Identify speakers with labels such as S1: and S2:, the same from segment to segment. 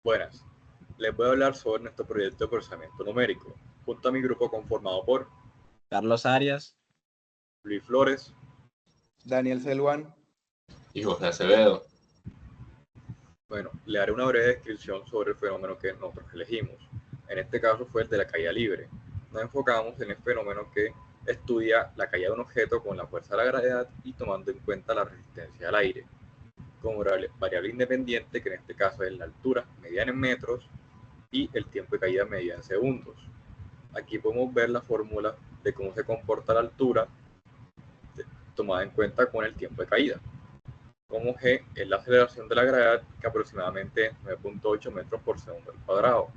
S1: Buenas, les voy a hablar sobre nuestro proyecto de procesamiento numérico, junto a mi grupo conformado por
S2: Carlos Arias,
S1: Luis Flores,
S3: Daniel Selwan
S4: y José Acevedo.
S1: Bueno, le haré una breve descripción sobre el fenómeno que nosotros elegimos. En este caso fue el de la caída libre. Nos enfocamos en el fenómeno que estudia la caída de un objeto con la fuerza de la gravedad y tomando en cuenta la resistencia al aire, como variable independiente, que en este caso es la altura medida en metros y el tiempo de caída medida en segundos. Aquí podemos ver la fórmula de cómo se comporta la altura tomada en cuenta con el tiempo de caída. Como g es la aceleración de la gravedad, que aproximadamente es 9.8 metros por segundo al cuadrado,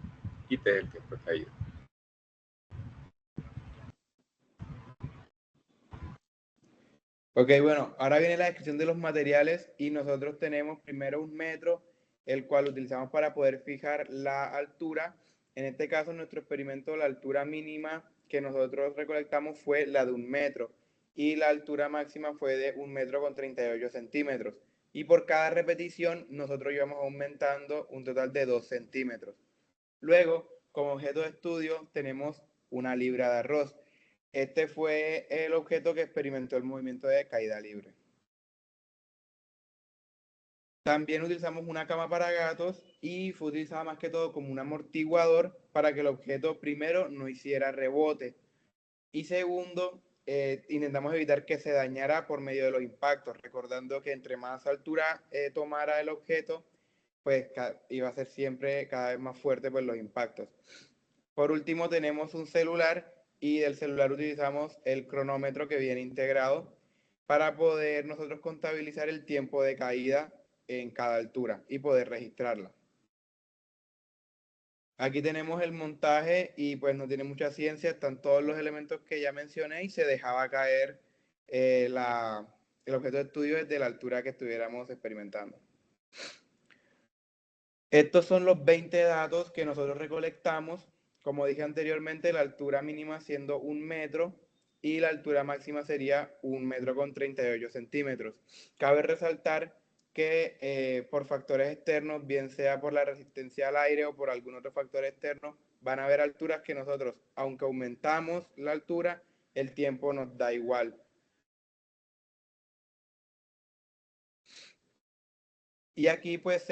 S1: y t es el tiempo de caída.
S3: Ok, bueno, ahora viene la descripción de los materiales y nosotros tenemos primero un metro, el cual utilizamos para poder fijar la altura. En este caso, en nuestro experimento, la altura mínima que nosotros recolectamos fue la de 1 metro y la altura máxima fue de 1 metro con 38 centímetros. Y por cada repetición, nosotros íbamos aumentando un total de 2 centímetros. Luego, como objeto de estudio, tenemos una libra de arroz. Este fue el objeto que experimentó el movimiento de caída libre. También utilizamos una cama para gatos y fue utilizada más que todo como un amortiguador para que el objeto primero no hiciera rebote y segundo, intentamos evitar que se dañara por medio de los impactos, recordando que entre más altura tomara el objeto, pues iba a ser siempre cada vez más fuerte por los impactos. Por último, tenemos un celular y del celular utilizamos el cronómetro que viene integrado para poder nosotros contabilizar el tiempo de caída en cada altura y poder registrarla. Aquí tenemos el montaje y pues no tiene mucha ciencia, están todos los elementos que ya mencioné y se dejaba caer el objeto de estudio desde la altura que estuviéramos experimentando. Estos son los 20 datos que nosotros recolectamos. Como dije anteriormente, la altura mínima siendo 1 metro y la altura máxima sería 1 metro con 38 centímetros. Cabe resaltar que por factores externos, bien sea por la resistencia al aire o por algún otro factor externo, van a haber alturas que nosotros, aunque aumentamos la altura, el tiempo nos da igual. Y aquí pues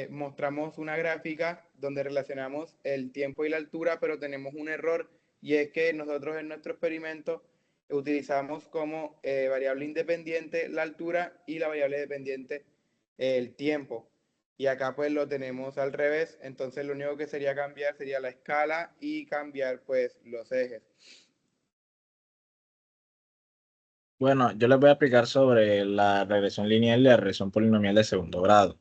S3: mostramos una gráfica donde relacionamos el tiempo y la altura, pero tenemos un error y es que nosotros en nuestro experimento utilizamos como variable independiente la altura y la variable dependiente el tiempo. Y acá pues lo tenemos al revés, entonces lo único que sería cambiar sería la escala y cambiar pues los ejes.
S2: Bueno, yo les voy a explicar sobre la regresión lineal y la regresión polinomial de segundo grado.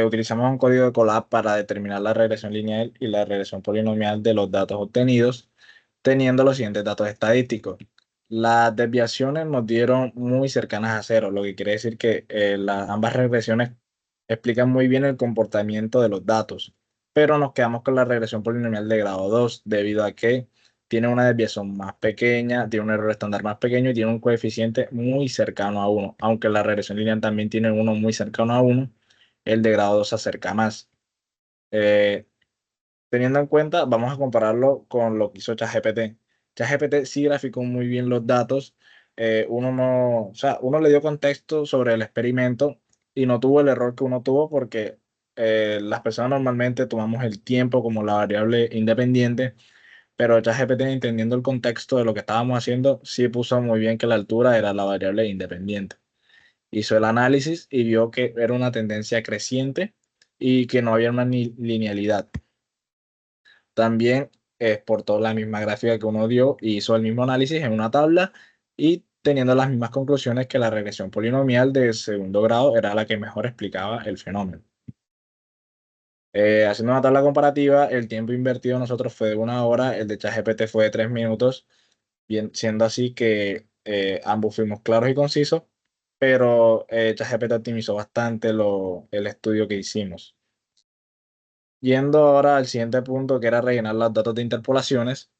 S2: Utilizamos un código de Colab para determinar la regresión lineal y la regresión polinomial de los datos obtenidos, teniendo los siguientes datos estadísticos. Las desviaciones nos dieron muy cercanas a cero, lo que quiere decir que ambas regresiones explican muy bien el comportamiento de los datos, pero nos quedamos con la regresión polinomial de grado 2 debido a que tiene una desviación más pequeña, tiene un error estándar más pequeño y tiene un coeficiente muy cercano a 1, aunque la regresión lineal también tiene uno muy cercano a 1, el de grado 2 se acerca más. Teniendo en cuenta, vamos a compararlo con lo que hizo ChatGPT. ChatGPT sí graficó muy bien los datos. Uno le dio contexto sobre el experimento y no tuvo el error que uno tuvo porque las personas normalmente tomamos el tiempo como la variable independiente, pero ChatGPT, entendiendo el contexto de lo que estábamos haciendo, sí puso muy bien que la altura era la variable independiente. Hizo el análisis y vio que era una tendencia creciente y que no había una linealidad. También exportó la misma gráfica que uno dio y hizo el mismo análisis en una tabla y teniendo las mismas conclusiones que la regresión polinomial de segundo grado era la que mejor explicaba el fenómeno. Haciendo una tabla comparativa, el tiempo invertido nosotros fue de 1 hora, el de ChatGPT fue de 3 minutos, bien, siendo así que ambos fuimos claros y concisos, pero ChatGPT optimizó bastante el estudio que hicimos. Yendo ahora al siguiente punto, que era rellenar los datos de interpolaciones.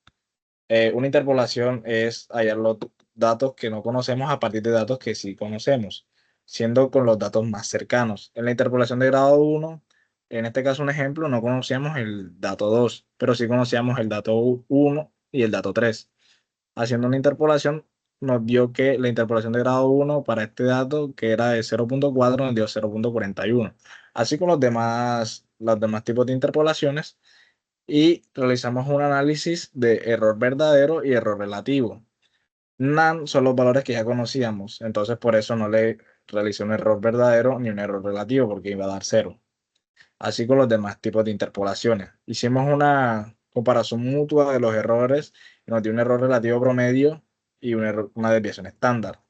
S2: Una interpolación es hallar los datos que no conocemos a partir de datos que sí conocemos, siendo con los datos más cercanos. En la interpolación de grado 1, en este caso un ejemplo, no conocíamos el dato 2, pero sí conocíamos el dato 1 y el dato 3. Haciendo una interpolación, nos dio que la interpolación de grado 1 para este dato, que era de 0.4, nos dio 0.41. Así con los demás tipos de interpolaciones, y realizamos un análisis de error verdadero y error relativo. NaN son los valores que ya conocíamos, entonces por eso no le realicé un error verdadero ni un error relativo, porque iba a dar 0. Así con los demás tipos de interpolaciones. Hicimos una comparación mutua de los errores y nos dio un error relativo promedio y una desviación estándar.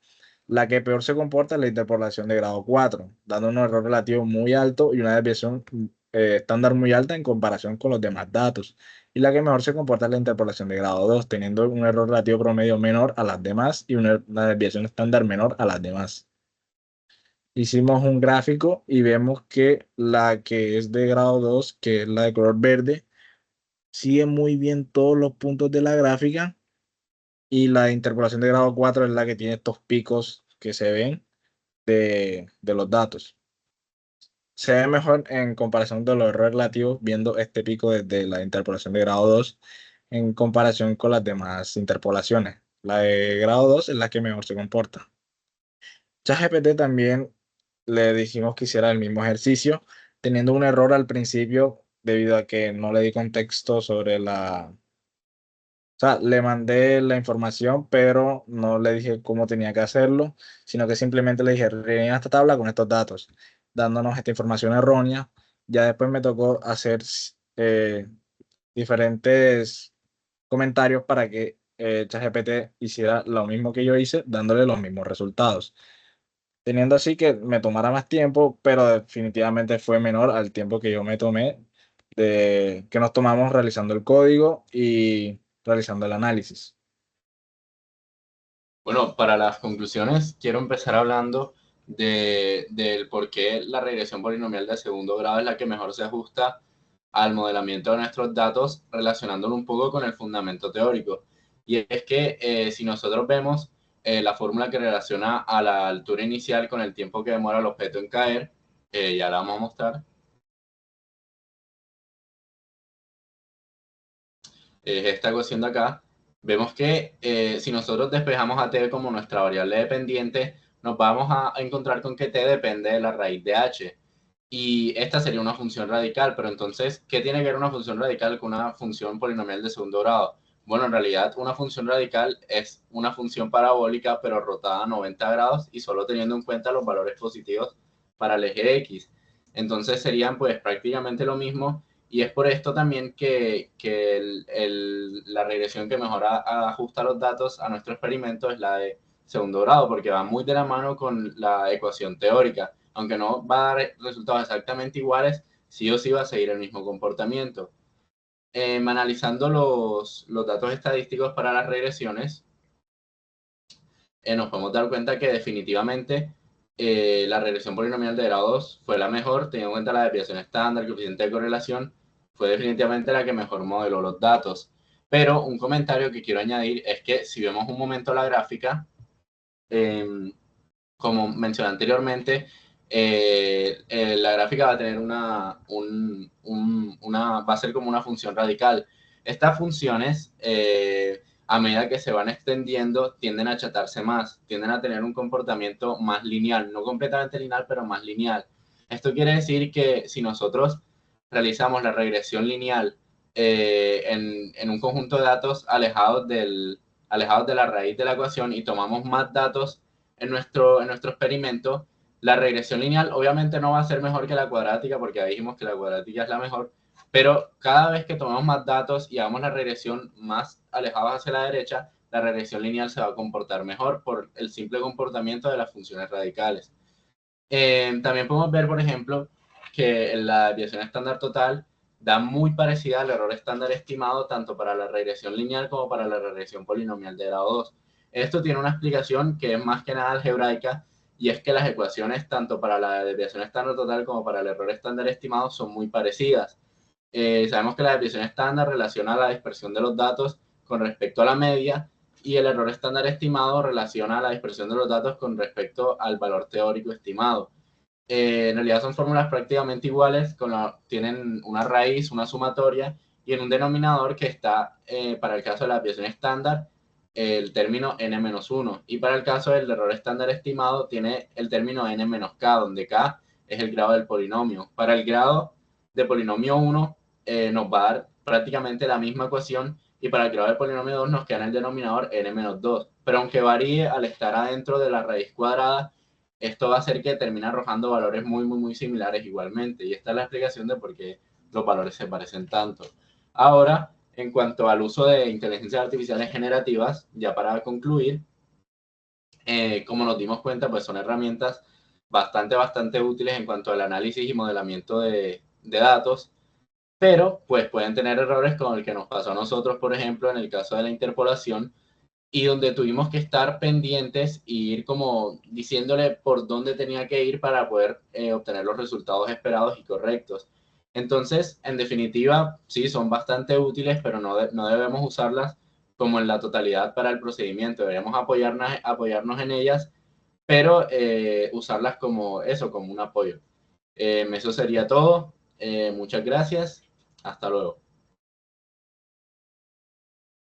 S2: La que peor se comporta es la interpolación de grado 4, dando un error relativo muy alto y una desviación estándar muy alta en comparación con los demás datos. Y la que mejor se comporta es la interpolación de grado 2, teniendo un error relativo promedio menor a las demás y una desviación estándar menor a las demás. Hicimos un gráfico y vemos que la que es de grado 2, que es la de color verde, sigue muy bien todos los puntos de la gráfica, y la interpolación de grado 4 es la que tiene estos picos que se ven de los datos. Se ve mejor en comparación de los errores relativos viendo este pico desde la interpolación de grado 2 en comparación con las demás interpolaciones. La de grado 2 es la que mejor se comporta. ChatGPT también le dijimos que hiciera el mismo ejercicio, teniendo un error al principio debido a que no le di contexto sobre la... O sea, le mandé la información, pero no le dije cómo tenía que hacerlo, sino que simplemente le dije, rellena esta tabla con estos datos, dándonos esta información errónea. Ya después me tocó hacer diferentes comentarios para que ChatGPT hiciera lo mismo que yo hice, dándole los mismos resultados, teniendo así que me tomara más tiempo, pero definitivamente fue menor al tiempo que yo me tomé que nos tomamos realizando el código y realizando el análisis.
S4: Bueno, para las conclusiones, quiero empezar hablando del por qué la regresión polinomial de segundo grado es la que mejor se ajusta al modelamiento de nuestros datos, relacionándolo un poco con el fundamento teórico. Y es que si nosotros vemos la fórmula que relaciona a la altura inicial con el tiempo que demora el objeto en caer, ya la vamos a mostrar. Es esta ecuación de acá. Vemos que si nosotros despejamos a t como nuestra variable dependiente, nos vamos a encontrar con que t depende de la raíz de h. Y esta sería una función radical, pero entonces, ¿qué tiene que ver una función radical con una función polinomial de segundo grado? Bueno, en realidad una función radical es una función parabólica, pero rotada a 90 grados y solo teniendo en cuenta los valores positivos para el eje x. Entonces serían pues prácticamente lo mismo, y es por esto también que la regresión que mejor ajusta los datos a nuestro experimento es la de segundo grado, porque va muy de la mano con la ecuación teórica. Aunque no va a dar resultados exactamente iguales, sí o sí va a seguir el mismo comportamiento. Analizando los datos estadísticos para las regresiones, nos podemos dar cuenta que definitivamente la regresión polinomial de grado 2 fue la mejor, teniendo en cuenta la desviación estándar, el coeficiente de correlación, fue definitivamente la que mejor modeló los datos. Pero un comentario que quiero añadir es que si vemos un momento la gráfica, como mencioné anteriormente, la gráfica va a tener va a ser como una función radical. Estas funciones, a medida que se van extendiendo, tienden a achatarse más, tienden a tener un comportamiento más lineal, no completamente lineal, pero más lineal. Esto quiere decir que si nosotros realizamos la regresión lineal en un conjunto de datos alejados de la raíz de la ecuación y tomamos más datos en nuestro experimento, la regresión lineal obviamente no va a ser mejor que la cuadrática, porque ahí dijimos que la cuadrática es la mejor, pero cada vez que tomamos más datos y hagamos la regresión más alejada hacia la derecha, la regresión lineal se va a comportar mejor por el simple comportamiento de las funciones radicales. También podemos ver, por ejemplo, que la desviación estándar total da muy parecida al error estándar estimado tanto para la regresión lineal como para la regresión polinomial de grado 2. Esto tiene una explicación que es más que nada algebraica, y es que las ecuaciones tanto para la desviación estándar total como para el error estándar estimado son muy parecidas. Sabemos que la desviación estándar relaciona la dispersión de los datos con respecto a la media, y el error estándar estimado relaciona la dispersión de los datos con respecto al valor teórico estimado. en realidad son fórmulas prácticamente iguales, tienen una raíz, una sumatoria, y en un denominador que está, para el caso de la desviación estándar, el término n-1, y para el caso del error estándar estimado tiene el término n-k, donde k es el grado del polinomio. Para el grado de polinomio 1 nos va a dar prácticamente la misma ecuación, y para el grado del polinomio 2 nos queda en el denominador n-2, pero aunque varíe al estar adentro de la raíz cuadrada, esto va a hacer que termine arrojando valores muy similares igualmente, y esta es la explicación de por qué los valores se parecen tanto. Ahora, en cuanto al uso de inteligencias artificiales generativas, ya para concluir, como nos dimos cuenta, pues son herramientas bastante útiles en cuanto al análisis y modelamiento de datos, pero pues pueden tener errores como el que nos pasó a nosotros, por ejemplo, en el caso de la interpolación, y donde tuvimos que estar pendientes y ir como diciéndole por dónde tenía que ir para poder obtener los resultados esperados y correctos. Entonces, en definitiva, sí, son bastante útiles, pero no debemos usarlas como en la totalidad para el procedimiento. Deberíamos apoyarnos en ellas, pero usarlas como eso, como un apoyo. Eso sería todo. Muchas gracias. Hasta luego.